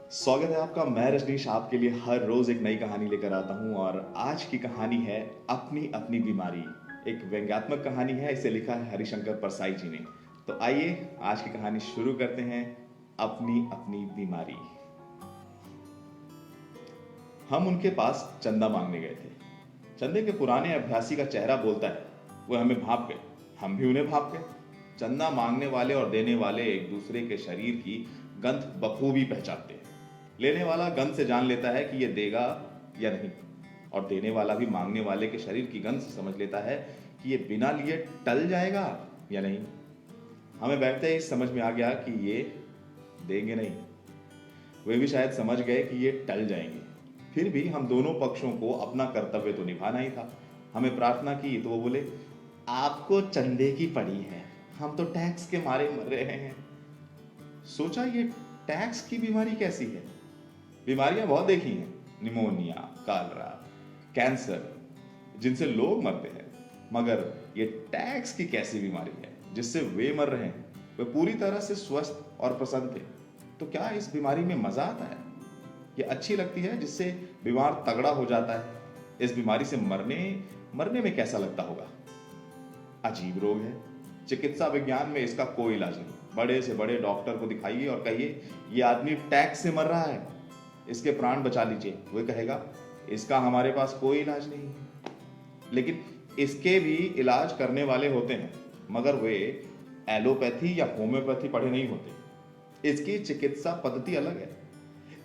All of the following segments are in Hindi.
स्वागत है आपका। मैं रजनीश आपके लिए हर रोज एक नई कहानी लेकर आता हूं और आज की कहानी है अपनी अपनी बीमारी। एक व्यंग्यात्मक कहानी है, इसे लिखा है हरिशंकर परसाई जी ने। तो आइए आज की कहानी शुरू करते हैं। अपनी अपनी बीमारी। हम उनके पास चंदा मांगने गए थे। चंदे के पुराने अभ्यासी का चेहरा बोलता है, वो हमें भाप गए, हम भी उन्हें भाप गए। चंदा मांगने वाले और देने वाले एक दूसरे के शरीर की गंध बखूबी पहचानते हैं। लेने वाला गंध से जान लेता है कि ये देगा या नहीं, और देने वाला भी मांगने वाले के शरीर की गंध से समझ लेता है कि ये बिना लिए टल जाएगा या नहीं। हमें बैठते ही समझ में आ गया कि ये देंगे नहीं। वे भी शायद समझ गए कि ये टल जाएंगे। फिर भी हम दोनों पक्षों को अपना कर्तव्य तो निभाना ही था। हमें प्रार्थना की तो वो बोले, आपको चंदे की पड़ी है, हम तो टैक्स के मारे मर रहे हैं। सोचा ये टैक्स की बीमारी कैसी है। बीमारियां बहुत देखी हैं, निमोनिया, कालरा, कैंसर, जिनसे लोग मरते हैं, मगर ये टैक्स की कैसी बीमारी है जिससे वे मर रहे हैं। वे पूरी तरह से स्वस्थ और प्रसन्न थे। तो क्या इस बीमारी में मजा आता है? ये अच्छी लगती है जिससे बीमार तगड़ा हो जाता है। इस बीमारी से मरने मरने में कैसा लगता होगा? अजीब रोग है। चिकित्सा विज्ञान में इसका कोई इलाज नहीं। बड़े से बड़े डॉक्टर को दिखाइए और कहिए ये आदमी टैक्स से मर रहा है, इसके प्राण बचा लीजिए, वह कहेगा इसका हमारे पास कोई इलाज नहीं है। लेकिन इसके भी इलाज करने वाले होते हैं, मगर वे एलोपैथी या होम्योपैथी पढ़े नहीं होते। इसकी चिकित्सा पद्धति अलग है।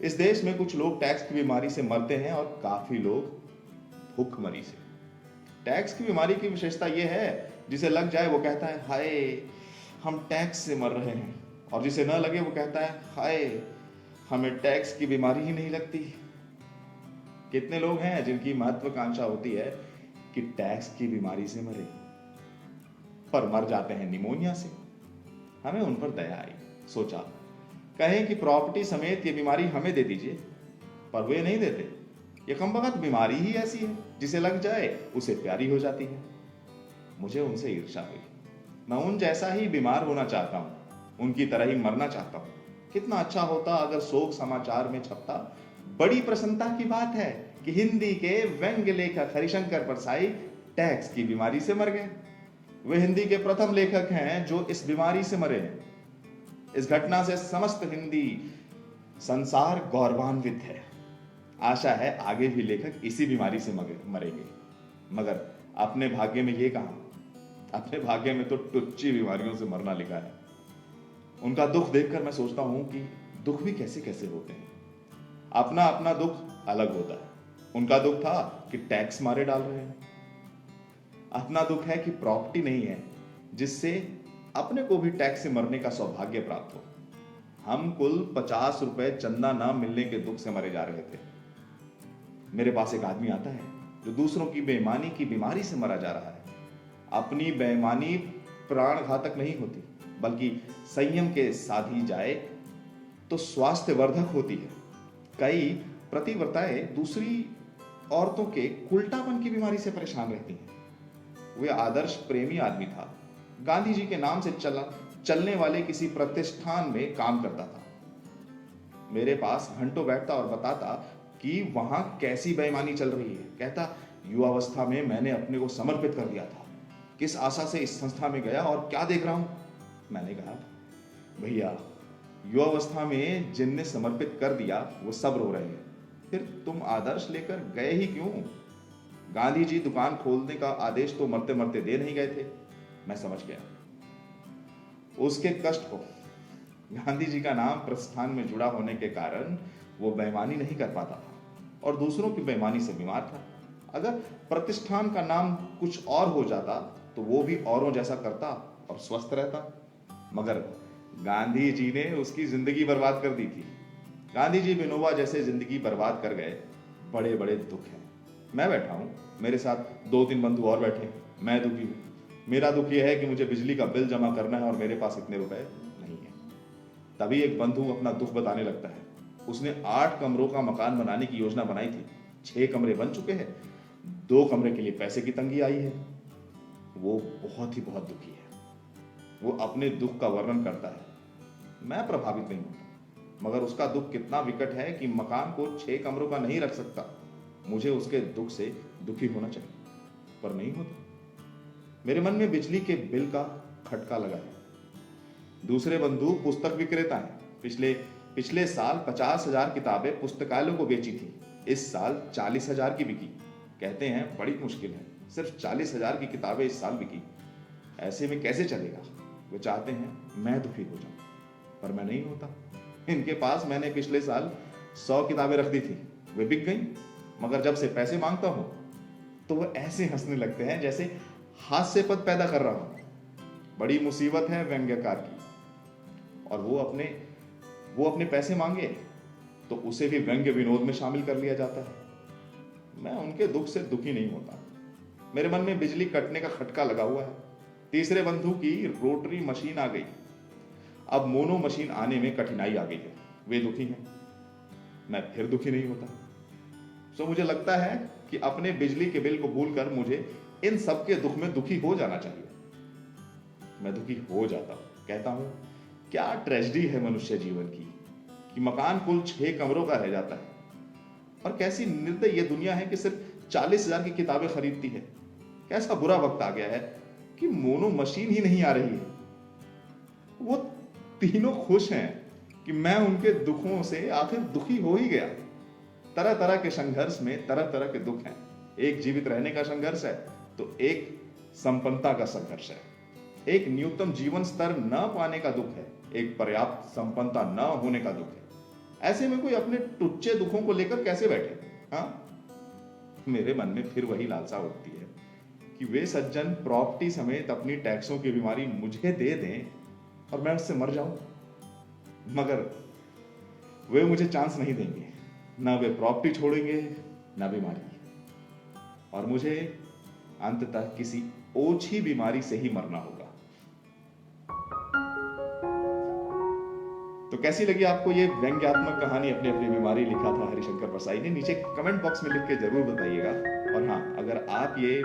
इस देश में कुछ लोग टैक्स की बीमारी से मरते हैं और काफी लोग भूखमरी से। टैक्स की बीमारी की विशेषता यह है, जिसे लग जाए वो कहता है हाय हम टैक्स से मर रहे हैं, और जिसे न लगे वो कहता है हाय हमें टैक्स की बीमारी ही नहीं लगती। कितने लोग हैं जिनकी महत्वाकांक्षा होती है कि टैक्स की बीमारी से मरे, पर मर जाते हैं निमोनिया से। हमें उन पर दया आई। सोचा कहें कि प्रॉपर्टी समेत ये बीमारी हमें दे दीजिए, पर वे नहीं देते। ये कमबख्त बीमारी ही ऐसी है, जिसे लग जाए उसे प्यारी हो जाती है। मुझे उनसे ईर्ष्या हुई। मैं उन जैसा ही बीमार होना चाहता हूं, उनकी तरह ही मरना चाहता हूं। कितना अच्छा होता अगर शोक समाचार में छपता, बड़ी प्रसन्नता की बात है कि हिंदी के व्यंग्य लेखक हरिशंकर परसाई टैक्स की बीमारी से मर गए। वे हिंदी के प्रथम लेखक हैं जो इस बीमारी से मरे हैं। इस घटना से समस्त हिंदी संसार गौरवान्वित है। आशा है आगे भी लेखक इसी बीमारी से मरेंगे। मगर अपने भाग्य में ये कहां? अपने भाग्य में तो टुच्ची बीमारियों से मरना लिखा है। उनका दुख देखकर मैं सोचता हूं कि दुख भी कैसे कैसे होते हैं। अपना अपना दुख अलग होता है। उनका दुख था कि टैक्स मारे डाल रहे हैं। अपना दुख है कि प्रॉपर्टी नहीं है जिससे अपने को भी टैक्स से मरने का सौभाग्य प्राप्त हो। हम कुल 50 रुपए चंदा न मिलने के दुख से मरे जा रहे थे। मेरे पास एक आदमी आता है जो दूसरों की बेईमानी की बीमारी से मरा जा रहा है। अपनी बेईमानी प्राण घातक नहीं होती, बल्कि संयम के साधी जाए तो स्वास्थ्य वर्धक होती है। कई प्रतिव्रताएं दूसरी औरतों के उल्टापन की बीमारी से परेशान रहती हैं। वे आदर्श प्रेमी आदमी था। गांधी जी के नाम से चलने वाले किसी प्रतिष्ठान में काम करता था। मेरे पास घंटों बैठता और बताता कि वहां कैसी बेईमानी चल रही है। कहता युवावस्था में मैंने अपने को समर्पित कर दिया था, किस आशा से इस संस्था में गया और क्या देख रहा हूं। मैंने कहा भैया, युवावस्था में जिनने समर्पित कर दिया वो सब रो रहे हैं, फिर तुम आदर्श लेकर गए ही क्यों? गांधी जी दुकान खोलने का आदेश तो मरते मरते दे नहीं गए थे। मैं समझ गया उसके कष्ट को। गांधी जी का नाम प्रतिष्ठान में जुड़ा होने के कारण वो बेईमानी नहीं कर पाता था और दूसरों की बेईमानी से बीमार था। अगर प्रतिष्ठान का नाम कुछ और हो जाता तो वो भी औरों जैसा करता और स्वस्थ रहता। मगर गांधी जी ने उसकी जिंदगी बर्बाद कर दी थी। गांधी जी विनोबा जैसे जिंदगी बर्बाद कर गए। बड़े बड़े दुख हैं। मैं बैठा हूं, मेरे साथ 2-3 बंधु और बैठे हैं। मैं दुखी हूं। मेरा दुख यह है कि मुझे बिजली का बिल जमा करना है और मेरे पास इतने रुपए नहीं है। तभी एक बंधु अपना दुख बताने लगता है। उसने 8 कमरों का मकान बनाने की योजना बनाई थी। 6 कमरे बन चुके हैं, 2 कमरे के लिए पैसे की तंगी आई है। वो बहुत ही बहुत दुखी है। वो अपने दुख का वर्णन करता है। मैं प्रभावित नहीं होता। मगर उसका दुख कितना विकट है कि मकान को 6 कमरों का नहीं रख सकता। मुझे उसके दुख से दुखी होना चाहिए, पर नहीं होता। मेरे मन में बिजली के बिल का खटका लगा है। दूसरे बंधु पुस्तक विक्रेता हैं। पिछले साल 50,000 किताबें पुस्तकालयों को बेची थी। इस साल 40,000 की बिकी। कहते हैं बड़ी मुश्किल है, सिर्फ 40,000 की किताबें इस साल बिकी। ऐसे में कैसे चलेगा? वे चाहते हैं मैं दुखी हो जाऊं, पर मैं नहीं होता। इनके पास मैंने पिछले साल 100 किताबें रख दी थी, वे बिक गई। मगर जब से पैसे मांगता हूं तो वो ऐसे हंसने लगते हैं जैसे हास्य पद पैदा कर रहा हूं। बड़ी मुसीबत है व्यंग्यकार की। और वो अपने पैसे मांगे तो उसे भी व्यंग्य विनोद में शामिल कर लिया जाता है। मैं उनके दुख से दुखी नहीं होता। मेरे मन में बिजली कटने का खटका लगा हुआ है। तीसरे बंधु की रोटरी मशीन आ गई। अब मोनो मशीन आने में कठिनाई आ गई है। वे दुखी हैं, मैं फिर दुखी नहीं होता। सो मुझे लगता है कि अपने बिजली के बिल को भूलकर मुझे इन सब के दुख में दुखी हो जाना चाहिए। मैं दुखी हो जाता हूं, कहता हूं क्या ट्रेजेडी है मनुष्य जीवन की कि मकान कुल 6 कमरों का रह जाता है। और कैसी निर्दयी ये दुनिया है कि सिर्फ 40,000 की किताबें खरीदती है। कैसा बुरा वक्त आ गया है कि मोनो मशीन ही नहीं आ रही है। वो तीनों खुश हैं कि मैं उनके दुखों से आखिर दुखी हो ही गया। तरह तरह के संघर्ष में तरह तरह के दुख हैं। एक जीवित रहने का संघर्ष है तो एक संपन्नता का संघर्ष है। एक न्यूनतम जीवन स्तर न पाने का दुख है, एक पर्याप्त संपन्नता न होने का दुख है। ऐसे में कोई अपने टुच्चे दुखों को लेकर कैसे बैठे? हाँ, मेरे मन में फिर वही लालसा उठती है कि वे सज्जन प्रॉपर्टी समेत अपनी टैक्सों की बीमारी मुझे दे दें और मैं उससे मर जाऊं। मगर वे मुझे चांस नहीं देंगे। ना वे प्रॉपर्टी छोड़ेंगे ना बीमारी, और मुझे अंततः किसी ओछी बीमारी से ही मरना होगा। तो कैसी लगी आपको ये व्यंग्यात्मक कहानी अपनी अपनी बीमारी? लिखा था हरिशंकर परसाई ने। नीचे कमेंट बॉक्स में लिख के जरूर बताइएगा। और हाँ, अगर आप ये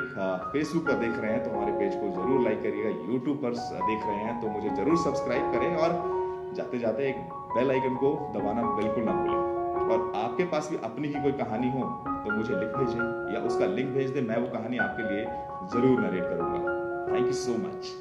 फेसबुक पर देख रहे हैं तो हमारे पेज को जरूर लाइक करिएगा। यूट्यूब पर देख रहे हैं तो मुझे जरूर सब्सक्राइब करें, और जाते जाते एक बेल आइकन को दबाना बिल्कुल ना भूलें। और आपके पास भी अपनी ही कोई कहानी हो तो मुझे लिख भेजें या उसका लिंक भेज दें। मैं वो कहानी आपके लिए जरूर नरेट करूंगा। Thank you so much.